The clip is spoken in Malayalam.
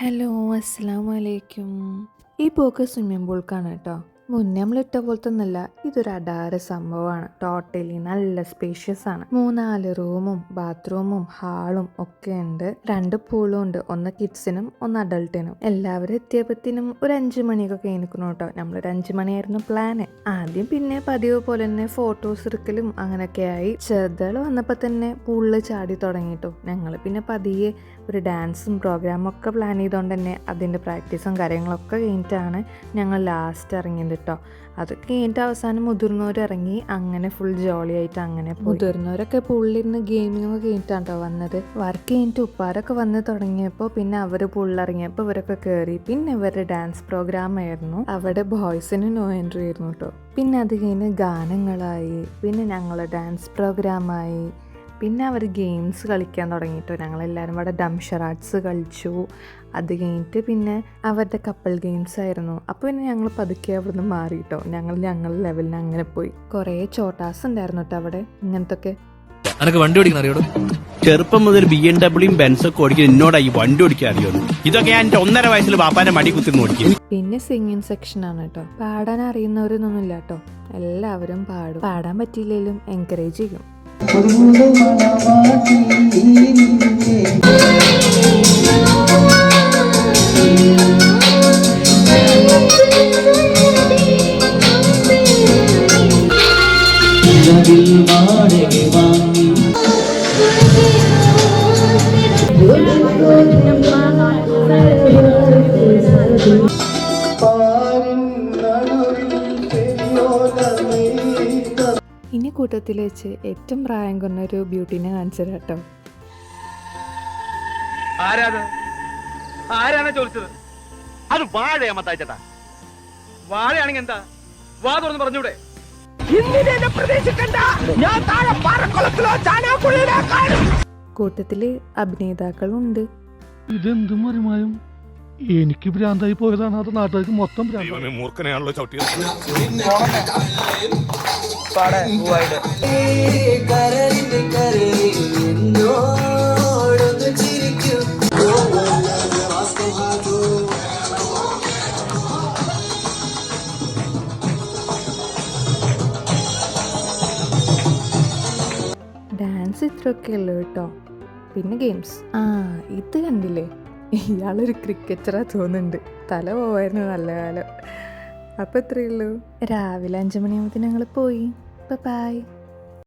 ഹലോ, അസ്സലാമു അലൈക്കും. ഈ പോക്ക് സ്വിമ്മിംഗ് പൂൾക്കാണ് കേട്ടോ. മുന്നേ നമ്മളിട്ട പോലത്തെ ഒന്നല്ല, ഇതൊരു അഡാറ് സംഭവമാണ്. ടോട്ടലി നല്ല സ്പേഷ്യസ് ആണ്. 3-4 റൂമും ബാത്റൂമും ഹാളും ഒക്കെ ഉണ്ട്. 2 പൂളും ഉണ്ട്, ഒന്ന് കിഡ്സിനും ഒന്ന് അഡൾട്ടിനും. എല്ലാവരും എത്തിയപ്പത്തിനും ഒരു 5 മണിയൊക്കെ കഴിഞ്ഞിരിക്കണം കേട്ടോ. നമ്മളൊരു 5 മണിയായിരുന്നു പ്ലാന്. ആദ്യം പിന്നെ പതിവ് പോലെ തന്നെ ഫോട്ടോസ് എടുക്കലും അങ്ങനെയൊക്കെ ആയി. ചെറുതകൾ വന്നപ്പോൾ തന്നെ പൂളിൽ ചാടി തുടങ്ങിട്ടോ. ഞങ്ങൾ പിന്നെ പതിയെ ഒരു ഡാൻസും പ്രോഗ്രാമും ഒക്കെ പ്ലാൻ ചെയ്തുകൊണ്ട് തന്നെ അതിൻ്റെ പ്രാക്ടീസും കാര്യങ്ങളൊക്കെ കഴിഞ്ഞിട്ടാണ് ഞങ്ങൾ ലാസ്റ്റ് ഇറങ്ങിയത് കേട്ടോ. അത് കഴിഞ്ഞിട്ട് അവസാനം മുതിർന്നവർ ഇറങ്ങി. അങ്ങനെ ഫുൾ ജോളി ആയിട്ട് അങ്ങനെ മുതിർന്നവരൊക്കെ പൂളിലിരുന്ന് ഗെയിമിങ്ങൊക്കെ കഴിഞ്ഞിട്ടാണ് കേട്ടോ വന്നത്. വർക്ക് കഴിഞ്ഞിട്ട് ഉപ്പാരൊക്കെ വന്ന് തുടങ്ങിയപ്പോൾ പിന്നെ അവർ പൂളിലിറങ്ങിയപ്പോൾ ഇവരൊക്കെ കയറി. പിന്നെ ഇവരുടെ ഡാൻസ് പ്രോഗ്രാം ആയിരുന്നു. അവിടെ ബോയ്സിന് നോ എൻട്രി ആയിരുന്നു കേട്ടോ. പിന്നെ അത് കഴിഞ്ഞ് ഗാനങ്ങളായി, പിന്നെ ഞങ്ങൾ ഡാൻസ് പ്രോഗ്രാമായി, പിന്നെ അവർ ഗെയിംസ് കളിക്കാൻ തുടങ്ങിയിട്ടോ. ഞങ്ങളെല്ലാവരും ഇവിടെ ഡംഷറാട്സ് കളിച്ചു. അത് കഴിഞ്ഞിട്ട് പിന്നെ അവരുടെ കപ്പിൾ ഗെയിംസ് ആയിരുന്നു. അപ്പോൾ പിന്നെ ഞങ്ങൾ പതുക്കെ അവിടുന്ന് മാറിയിട്ടോ. ഞങ്ങൾ ലെവലിന് അങ്ങനെ പോയി. കുറേ ചോട്ടാസ് ഉണ്ടായിരുന്നു കേട്ടോ അവിടെ. ഇങ്ങനത്തൊക്കെ വണ്ടി ഓടിക്കാൻ അറിയോളൂ. ചെറുപ്പം മുതൽ BMW ബെൻസൊക്കെ ഓടിക്കാൻ എന്നോടായി വണ്ടി ഓടിക്കാൻ അറിയുന്നു. ഇതൊക്കെ ഞാൻ എൻ്റെ 1.5 വയസ്സിൽ പാപ്പാന്റെ മടി കുത്തിന്ന് ഓടിക്കും. പിന്നെ സിംഗിങ് സെക്ഷനാണ് കേട്ടോ. പാടാൻ അറിയുന്നവരൊന്നുമില്ല കേട്ടോ. എല്ലാവരും പാടും. പാടാൻ പറ്റിയില്ലെങ്കിലും എൻകറേജ് ചെയ്യും. ഇനി കൂട്ടത്തിൽ വെച്ച് ഏറ്റവും പ്രായം കുറഞ്ഞ ഒരു ബ്യൂട്ടീനെ കാണിച്ചത് കേട്ടോ. ആരാണ് ചോദിച്ചത്? അത് വാഴയമ്മത്തായിച്ചേട്ടാ. വാഴയാണെങ്കിൽ എന്താ? വാ തുറന്ന് പറഞ്ഞൂടെ? കൂട്ടത്തില് അഭിനേതാക്കളുണ്ട്. ഇതെന്തും മറിമായും എനിക്ക് ഭ്രാന്തായി പോയതാണ്. അത് നാട്ടുകാർക്ക് മൊത്തം മൂർഖനെയാണല്ലോ ചവിട്ടിയത്. ഡാൻസ് ഇത്രയൊക്കെ ഉള്ളു കേട്ടോ. പിന്നെ ഗെയിംസ്. ഇത് കണ്ടില്ലേ, ഇയാളൊരു ക്രിക്കറ്ററാ തോന്നുന്നുണ്ട്. തല പോവായിരുന്നു നല്ല കാലം. അപ്പോൾ ഇത്രയേ ഉള്ളൂ. രാവിലെ 5 മണിയാകുമ്പോൾ ഞങ്ങൾ പോയി. ബൈ.